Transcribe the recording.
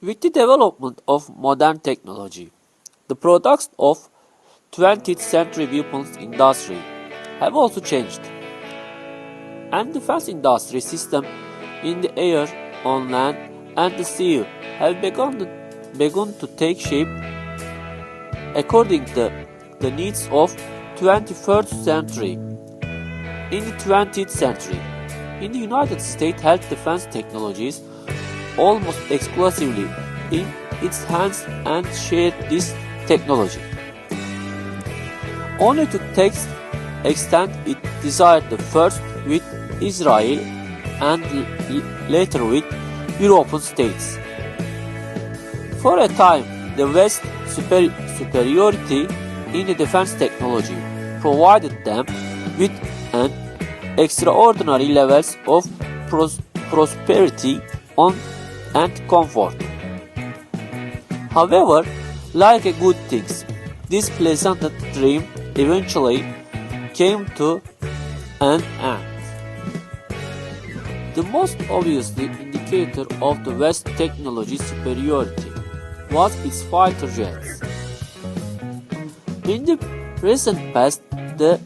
With the development of modern technology, the products of 20th century weapons industry have also changed, and defense industry systems in the air, on land, and the sea have begun to take shape according to the needs of 21st century. In the 20th century, in the United States, health defense technologies almost exclusively in its hands and shared this technology. Only to text extent it desired the first with Israel and later with European states. For a time, the West's superiority in the defense technology provided them with an extraordinary levels of prosperity and comfort. However, like a good things, this pleasant dream eventually came to an end. The most obvious indicator of the West technology superiority was its fighter jets. In the recent past, the